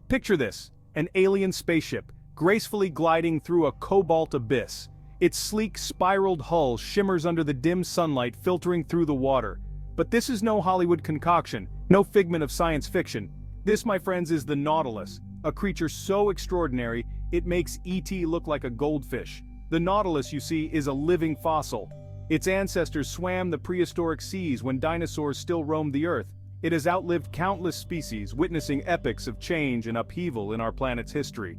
Picture this, an alien spaceship, gracefully gliding through a cobalt abyss. Its sleek, spiraled hull shimmers under the dim sunlight filtering through the water. But this is no Hollywood concoction, no figment of science fiction. This, my friends, is the Nautilus, a creature so extraordinary, it makes E.T. look like a goldfish. The Nautilus, you see, is a living fossil. Its ancestors swam the prehistoric seas when dinosaurs still roamed the Earth. It has outlived countless species, witnessing epochs of change and upheaval in our planet's history.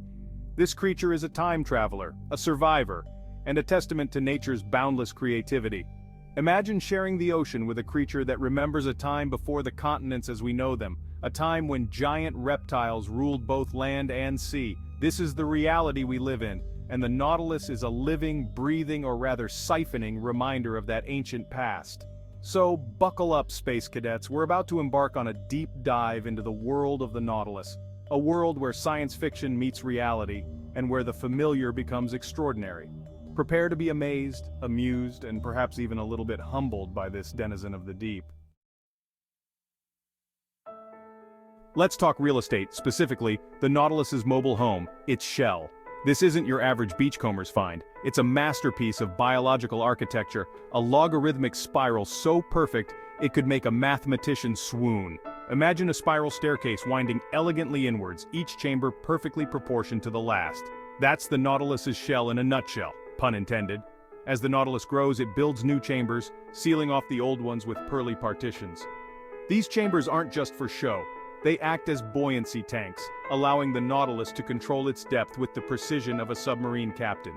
This creature is a time traveler, a survivor, and a testament to nature's boundless creativity. Imagine sharing the ocean with a creature that remembers a time before the continents as we know them, a time when giant reptiles ruled both land and sea. This is the reality we live in, and the Nautilus is a living, breathing, or rather siphoning reminder of that ancient past. So, buckle up, space cadets. We're about to embark on a deep dive into the world of the Nautilus, a world where science fiction meets reality, and where the familiar becomes extraordinary. Prepare to be amazed, amused, and perhaps even a little bit humbled by this denizen of the deep. Let's talk real estate, specifically, the Nautilus's mobile home, its shell. This isn't your average beachcomber's find. It's a masterpiece of biological architecture, a logarithmic spiral so perfect it could make a mathematician swoon. Imagine a spiral staircase winding elegantly inwards, each chamber perfectly proportioned to the last. That's the Nautilus's shell in a nutshell, pun intended. As the Nautilus grows, it builds new chambers, sealing off the old ones with pearly partitions. These chambers aren't just for show. They act as buoyancy tanks, allowing the Nautilus to control its depth with the precision of a submarine captain.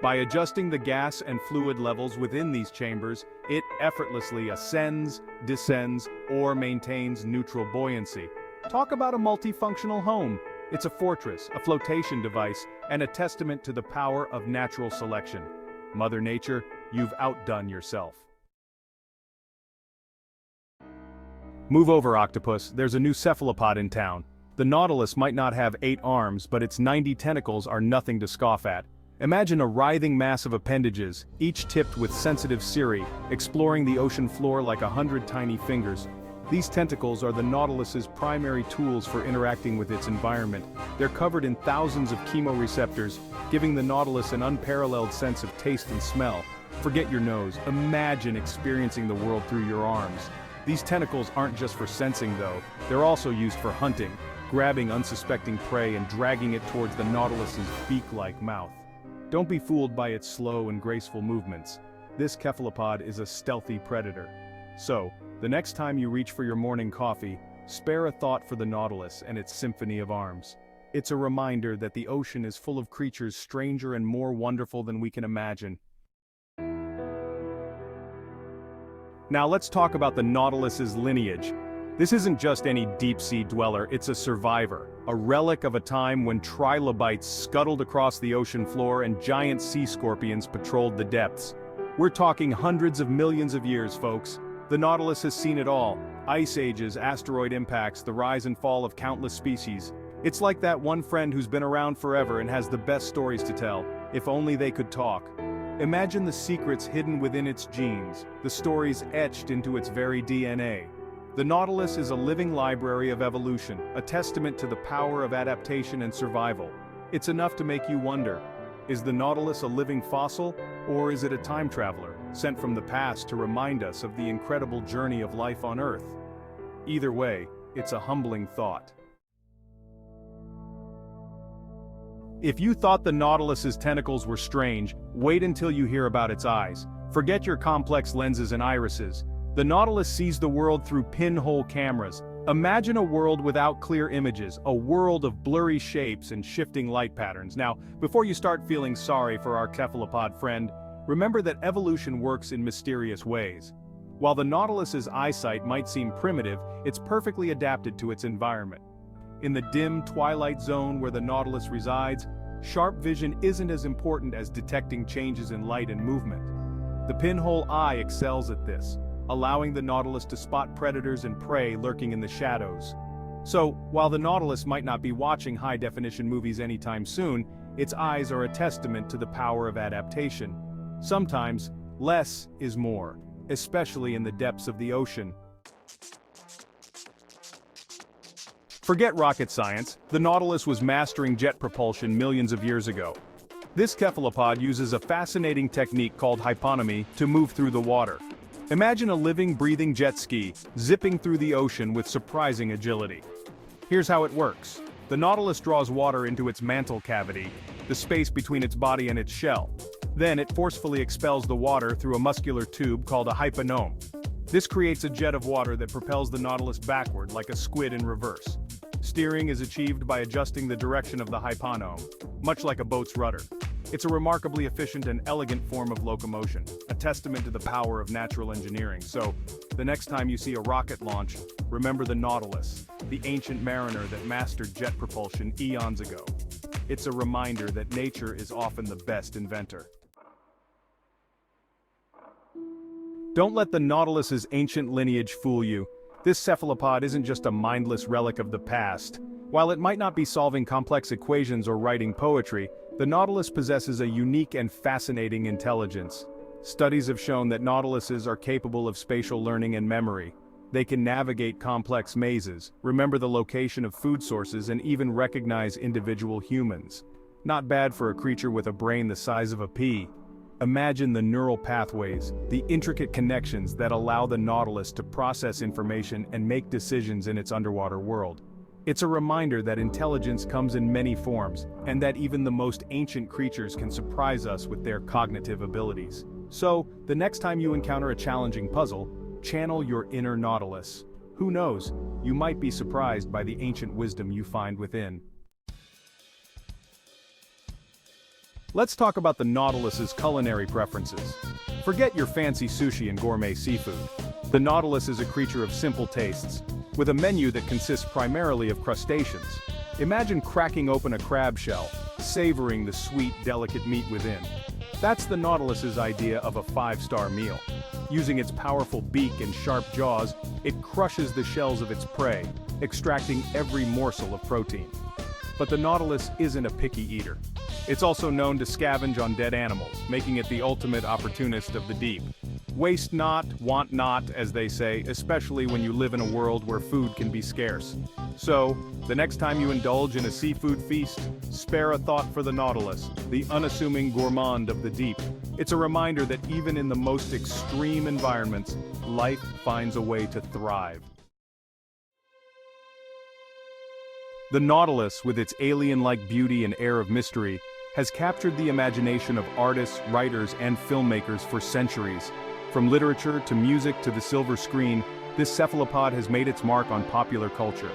By adjusting the gas and fluid levels within these chambers, it effortlessly ascends, descends, or maintains neutral buoyancy. Talk about a multifunctional home. It's a fortress, a flotation device, and a testament to the power of natural selection. Mother Nature, you've outdone yourself. Move over, octopus, there's a new cephalopod in town. The Nautilus might not have 8 arms, but its 90 tentacles are nothing to scoff at. Imagine a writhing mass of appendages, each tipped with sensitive cirri, exploring the ocean floor like 100 tiny fingers. These tentacles are the Nautilus's primary tools for interacting with its environment. They're covered in thousands of chemoreceptors, giving the Nautilus an unparalleled sense of taste and smell. Forget your nose, imagine experiencing the world through your arms. These tentacles aren't just for sensing though, they're also used for hunting, grabbing unsuspecting prey and dragging it towards the Nautilus's beak-like mouth. Don't be fooled by its slow and graceful movements. This cephalopod is a stealthy predator. So, the next time you reach for your morning coffee, spare a thought for the Nautilus and its symphony of arms. It's a reminder that the ocean is full of creatures stranger and more wonderful than we can imagine. Now let's talk about the Nautilus's lineage. This isn't just any deep-sea dweller, it's a survivor, a relic of a time when trilobites scuttled across the ocean floor and giant sea scorpions patrolled the depths. We're talking hundreds of millions of years, folks. The Nautilus has seen it all: ice ages, asteroid impacts, the rise and fall of countless species. It's like that one friend who's been around forever and has the best stories to tell, if only they could talk. Imagine the secrets hidden within its genes, the stories etched into its very DNA. The Nautilus is a living library of evolution, a testament to the power of adaptation and survival. It's enough to make you wonder, is the Nautilus a living fossil, or is it a time traveler, sent from the past to remind us of the incredible journey of life on Earth? Either way, it's a humbling thought. If you thought the Nautilus's tentacles were strange, wait until you hear about its eyes. Forget your complex lenses and irises. The Nautilus sees the world through pinhole cameras. Imagine a world without clear images, a world of blurry shapes and shifting light patterns. Now, before you start feeling sorry for our cephalopod friend, remember that evolution works in mysterious ways. While the Nautilus's eyesight might seem primitive, it's perfectly adapted to its environment. In the dim twilight zone where the Nautilus resides, sharp vision isn't as important as detecting changes in light and movement. The pinhole eye excels at this, allowing the Nautilus to spot predators and prey lurking in the shadows. So, while the Nautilus might not be watching high-definition movies anytime soon, its eyes are a testament to the power of adaptation. Sometimes, less is more, especially in the depths of the ocean. Forget rocket science, the Nautilus was mastering jet propulsion millions of years ago. This cephalopod uses a fascinating technique called hyponymy to move through the water. Imagine a living, breathing jet ski, zipping through the ocean with surprising agility. Here's how it works. The Nautilus draws water into its mantle cavity, the space between its body and its shell. Then it forcefully expels the water through a muscular tube called a hyponyme. This creates a jet of water that propels the Nautilus backward like a squid in reverse. Steering is achieved by adjusting the direction of the hyponyme, much like a boat's rudder. It's a remarkably efficient and elegant form of locomotion, a testament to the power of natural engineering. So, the next time you see a rocket launch, remember the Nautilus, the ancient mariner that mastered jet propulsion eons ago. It's a reminder that nature is often the best inventor. Don't let the Nautilus's ancient lineage fool you. This cephalopod isn't just a mindless relic of the past. While it might not be solving complex equations or writing poetry, the Nautilus possesses a unique and fascinating intelligence. Studies have shown that Nautiluses are capable of spatial learning and memory. They can navigate complex mazes, remember the location of food sources, and even recognize individual humans. Not bad for a creature with a brain the size of a pea. Imagine the neural pathways, the intricate connections that allow the Nautilus to process information and make decisions in its underwater world. It's a reminder that intelligence comes in many forms, and that even the most ancient creatures can surprise us with their cognitive abilities. So, the next time you encounter a challenging puzzle, channel your inner Nautilus. Who knows, you might be surprised by the ancient wisdom you find within. Let's talk about the Nautilus's culinary preferences. Forget your fancy sushi and gourmet seafood. The Nautilus is a creature of simple tastes, with a menu that consists primarily of crustaceans. Imagine cracking open a crab shell, savoring the sweet, delicate meat within. That's the Nautilus's idea of a five-star meal. Using its powerful beak and sharp jaws, it crushes the shells of its prey, extracting every morsel of protein. But the Nautilus isn't a picky eater. It's also known to scavenge on dead animals, making it the ultimate opportunist of the deep. Waste not, want not, as they say, especially when you live in a world where food can be scarce. So, the next time you indulge in a seafood feast, spare a thought for the Nautilus, the unassuming gourmand of the deep. It's a reminder that even in the most extreme environments, life finds a way to thrive. The Nautilus, with its alien-like beauty and air of mystery, has captured the imagination of artists, writers, and filmmakers for centuries. From literature to music to the silver screen, this cephalopod has made its mark on popular culture.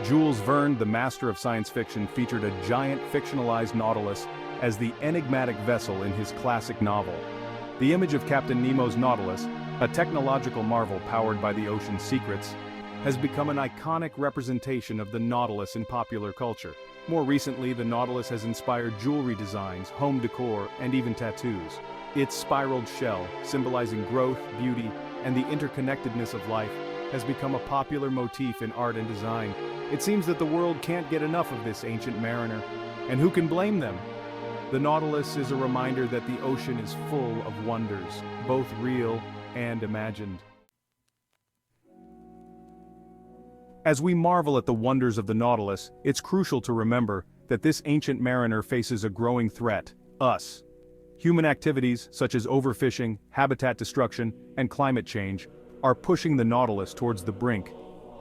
Jules Verne, the master of science fiction, featured a giant fictionalized Nautilus as the enigmatic vessel in his classic novel. The image of Captain Nemo's Nautilus, a technological marvel powered by the ocean's secrets, has become an iconic representation of the Nautilus in popular culture. More recently, the Nautilus has inspired jewelry designs, home decor, and even tattoos. Its spiraled shell, symbolizing growth, beauty, and the interconnectedness of life, has become a popular motif in art and design. It seems that the world can't get enough of this ancient mariner, and who can blame them? The Nautilus is a reminder that the ocean is full of wonders, both real and imagined. As we marvel at the wonders of the Nautilus, it's crucial to remember that this ancient mariner faces a growing threat: us. Human activities, such as overfishing, habitat destruction, and climate change, are pushing the Nautilus towards the brink.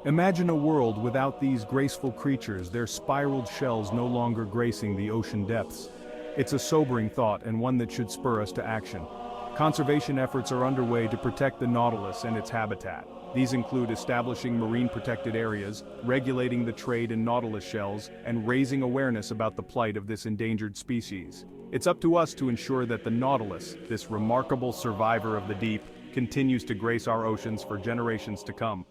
Imagine a world without these graceful creatures, their spiraled shells no longer gracing the ocean depths. It's a sobering thought, and one that should spur us to action. Conservation efforts are underway to protect the Nautilus and its habitat. These include establishing marine protected areas, regulating the trade in Nautilus shells, and raising awareness about the plight of this endangered species. It's up to us to ensure that the Nautilus, this remarkable survivor of the deep, continues to grace our oceans for generations to come.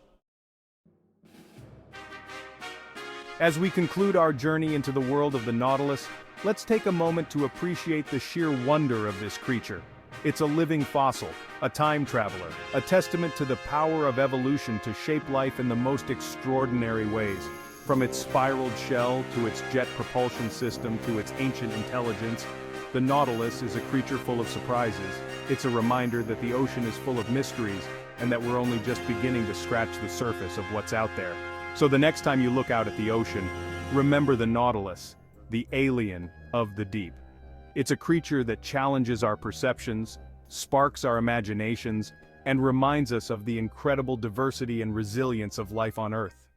As we conclude our journey into the world of the Nautilus, let's take a moment to appreciate the sheer wonder of this creature. It's a living fossil, a time traveler, a testament to the power of evolution to shape life in the most extraordinary ways. From its spiraled shell to its jet propulsion system to its ancient intelligence, the Nautilus is a creature full of surprises. It's a reminder that the ocean is full of mysteries and that we're only just beginning to scratch the surface of what's out there. So the next time you look out at the ocean, remember the Nautilus, the alien of the deep. It's a creature that challenges our perceptions, sparks our imaginations, and reminds us of the incredible diversity and resilience of life on Earth.